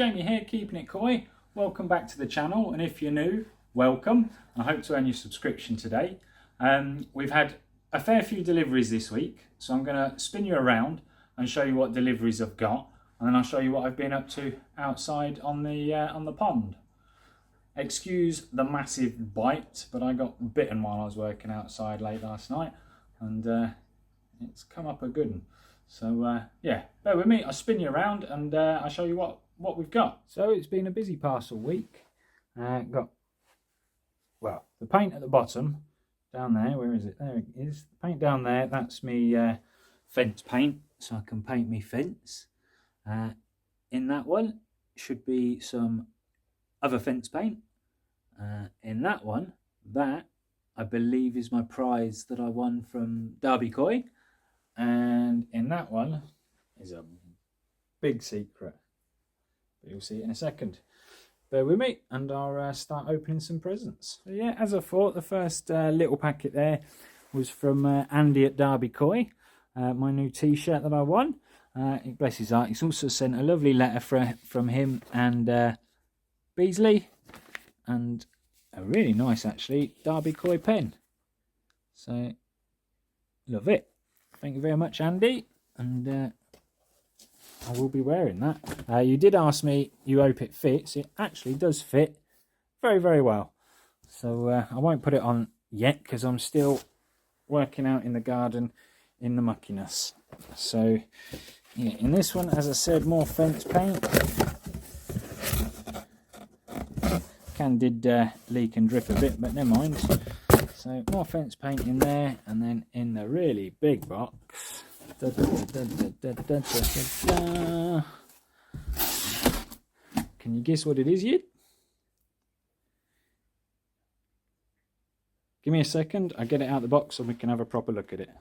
Jamie here, keeping it coy. Welcome back to the channel, and if you're new, welcome. I hope to earn your subscription today. We've had a fair few deliveries this week, so I'm going to spin you around and show you what deliveries I've got, and then I'll show you what I've been up to outside on the pond. Excuse the massive bite, but I got bitten while I was working outside late last night, and it's come up a good one. So yeah, bear with me, I'll spin you around and I'll show you what we've got. So it's been a busy parcel week. Got, well, the paint at the bottom, down there, where is it? There it is. The paint down there, that's me fence paint, so I can paint me fence. In that one should be some other fence paint. In that one, that I believe is my prize that I won from Derby Koi. And in that one is a big secret, but you'll see it in a second. Bear with me and I'll start opening some presents. So yeah, as I thought, the first little packet there was from Andy at Derby Koi, my new t-shirt that I won. Bless his heart, he's also sent a lovely letter from him and Beasley, and a really nice, actually, Derby Koi pen. So love it. Thank you very much, Andy, and I will be wearing that. You did ask me, you hope it fits. It actually does fit very, very well. So I won't put it on yet because I'm still working out in the garden in the muckiness. So yeah, in this one, as I said, more fence paint. Can did leak and drip a bit, but never mind. So more fence paint in there, and then in the really big box, can you guess what it is yet? Give me a second, I'll get it out of the box so we can have a proper look at it.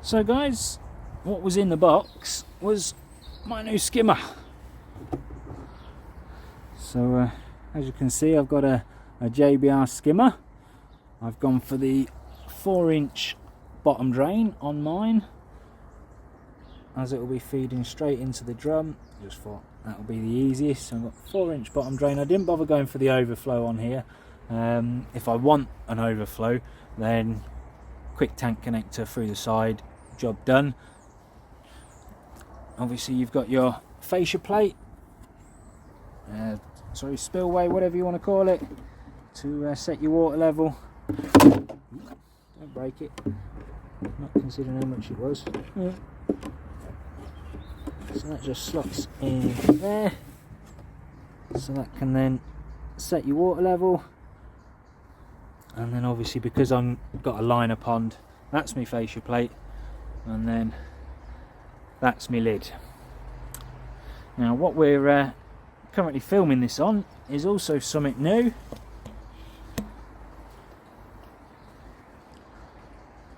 So guys, what was in the box was my new skimmer. So as you can see, I've got a JBR skimmer. I've gone for the 4-inch bottom drain on mine, as it will be feeding straight into the drum. Just thought that will be the easiest. So I've got 4-inch bottom drain. I didn't bother going for the overflow on here. If I want an overflow, then quick tank connector through the side, job done. Obviously you've got your fascia plate, sorry, spillway, whatever you want to call it, to set your water level. Don't break it, not considering how much it was. So that just slots in there, so that can then set your water level. And then obviously, because I've got a liner pond, that's my fascia plate, and then that's my lid. Now what we're currently filming this on is also something new.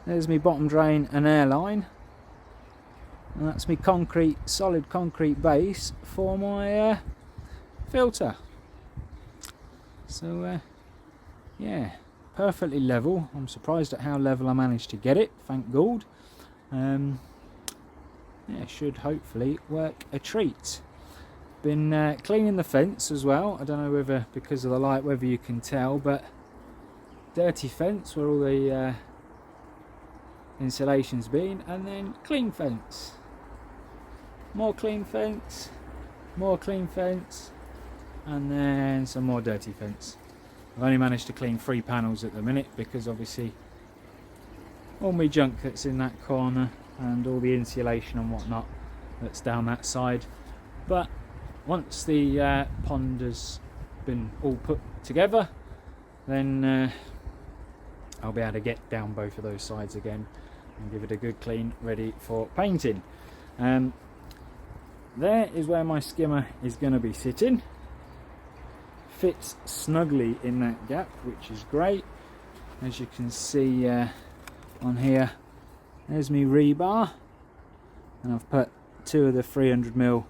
There's my bottom drain and air line, and that's my solid concrete base for my filter. So yeah, perfectly level. I'm surprised at how level I managed to get it, thank God. Yeah, should hopefully work a treat. Been cleaning the fence as well. I don't know whether, because of the light, whether you can tell, but dirty fence where all the insulation's been, and then clean fence, more clean fence, more clean fence, and then some more dirty fence. I've only managed to clean 3 panels at the minute, because obviously all my junk that's in that corner and all the insulation and whatnot that's down that side. But once the pond has been all put together, then I'll be able to get down both of those sides again and give it a good clean, ready for painting. There is where my skimmer is going to be sitting. Fits snugly in that gap, which is great. As you can see on here, there's my rebar, and I've put 2 of the 300mm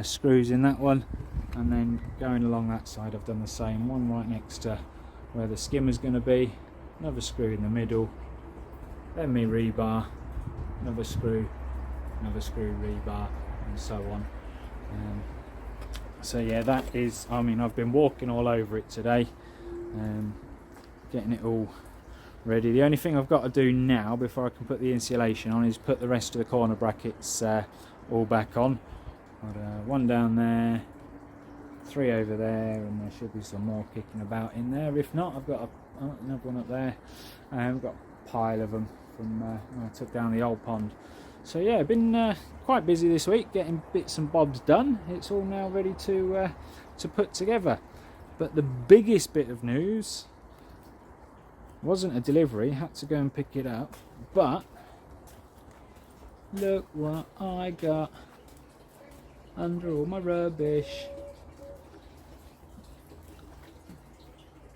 screws in that one, and then going along that side I've done the same, one right next to where the skimmer's going to be, another screw in the middle, then my rebar, another screw, rebar, and so on. So yeah, that is, I mean, I've been walking all over it today, getting it all ready. The only thing I've got to do now before I can put the insulation on is put the rest of the corner brackets all back on. Got one down there, 3 over there, and there should be some more kicking about in there. If not, I've got another one up there. I've got a pile of them from when I took down the old pond. So yeah, I've been quite busy this week getting bits and bobs done. It's all now ready to put together. But the biggest bit of news wasn't a delivery, had to go and pick it up, but look what I got under all my rubbish.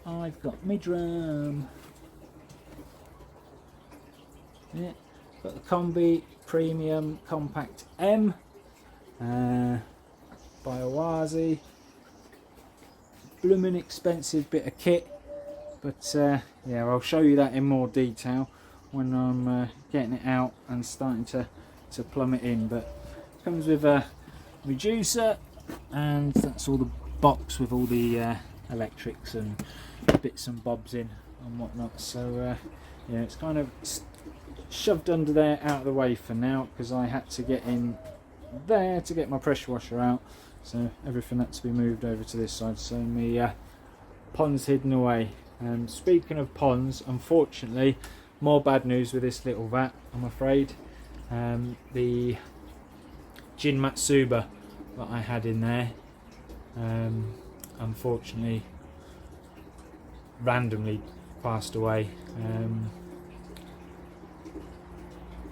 I've got my drum. Yeah, got the Combi Premium Compact M by Oazi. Bloomin' expensive bit of kit, but yeah, I'll show you that in more detail when I'm getting it out and starting to plumb it in. But it comes with a reducer, and that's all the box with all the electrics and bits and bobs in and whatnot. So yeah, it's kind of shoved under there out of the way for now, because I had to get in there to get my pressure washer out, so everything had to be moved over to this side. So my pond's hidden away. And speaking of ponds, unfortunately, more bad news with this little vat, I'm afraid. The Gin Matsuba that I had in there, unfortunately, randomly passed away.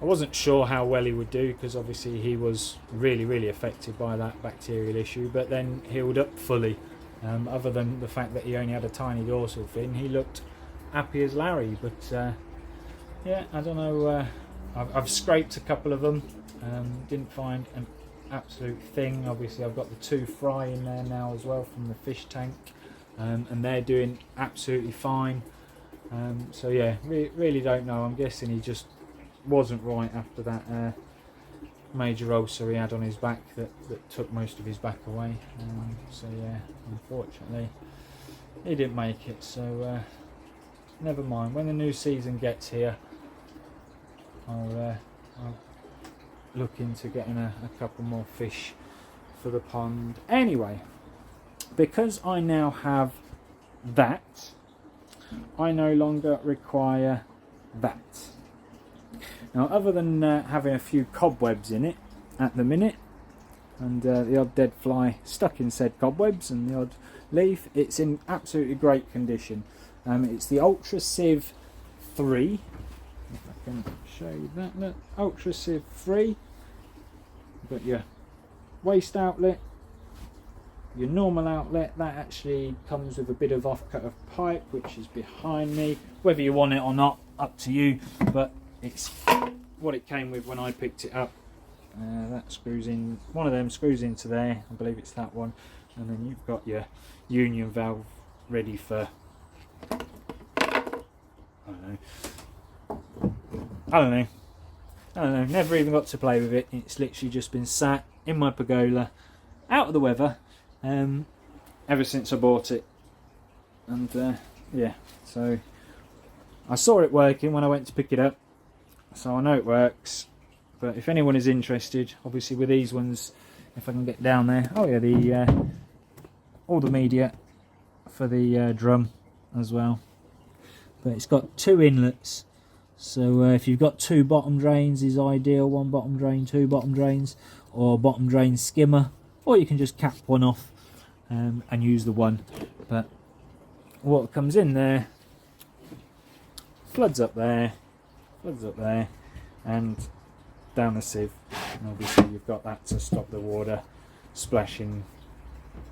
I wasn't sure how well he would do, because obviously he was really affected by that bacterial issue, but then healed up fully. Other than the fact that he only had a tiny dorsal fin, he looked happy as Larry. But yeah, I don't know, I've scraped a couple of them, didn't find an absolute thing. Obviously I've got the 2 fry in there now as well from the fish tank, and they're doing absolutely fine. So yeah, really don't know. I'm guessing he just wasn't right after that major ulcer he had on his back that took most of his back away. So yeah, unfortunately he didn't make it. So never mind, when the new season gets here, I'll look into getting a couple more fish for the pond. Anyway, because I now have that, I no longer require that. Now, other than having a few cobwebs in it at the minute, and the odd dead fly stuck in said cobwebs and the odd leaf, it's in absolutely great condition. It's the Ultra Sieve 3. If I can show you that, look, Ultra Sieve 3. You've got your waste outlet, your normal outlet. That actually comes with a bit of offcut of pipe, which is behind me. Whether you want it or not, up to you, but it's what it came with when I picked it up. That screws in, one of them screws into there, I believe it's that one, and then you've got your union valve ready for, I don't know, never even got to play with it. It's literally just been sat in my pergola out of the weather ever since I bought it. And yeah, so I saw it working when I went to pick it up, so I know it works. But if anyone is interested, obviously with these ones, if I can get down there, oh yeah, the all the media for the drum as well. But it's got 2 inlets, so if you've got 2 bottom drains is ideal. 1 bottom drain, 2 bottom drains, or bottom drain skimmer, or you can just cap one off and use the one. But water comes in there, floods up there, and down the sieve, and obviously you've got that to stop the water splashing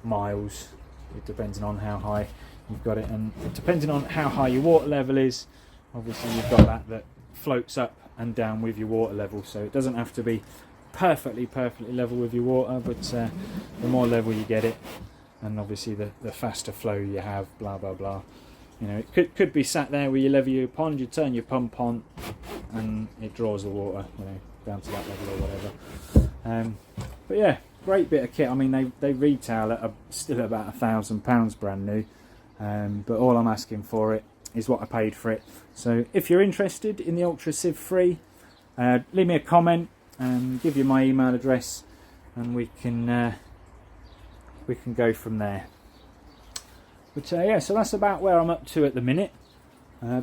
miles. It depends on how high you've got it, and depending on how high your water level is, obviously you've got that floats up and down with your water level. So it doesn't have to be perfectly level with your water, but the more level you get it, and obviously the faster flow you have, blah blah blah. You know, it could be sat there where you level your pond, you turn your pump on, and it draws the water, you know, down to that level or whatever. But yeah, great bit of kit. I mean, they retail at still about £1,000 brand new, but all I'm asking for it is what I paid for it. So if you're interested in the Ultra Sieve 3, leave me a comment and give you my email address, and we can go from there. But yeah, so that's about where I'm up to at the minute.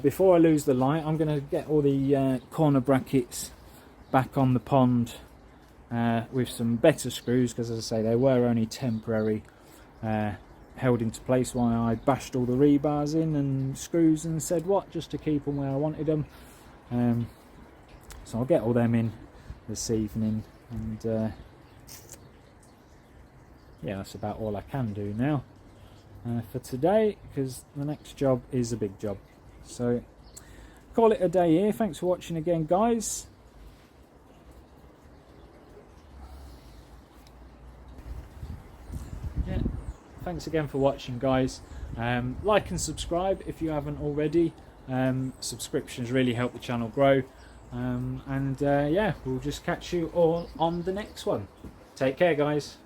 Before I lose the light, I'm going to get all the corner brackets back on the pond with some better screws, because as I say, they were only temporary held into place while I bashed all the rebars in and screws and said what, just to keep them where I wanted them. So I'll get all them in this evening, and yeah, that's about all I can do now for today, because the next job is a big job. So call it a day here. Thanks for watching again, guys. Yeah, thanks again for watching, guys. Like and subscribe if you haven't already. Subscriptions really help the channel grow. And yeah, we'll just catch you all on the next one. Take care, guys.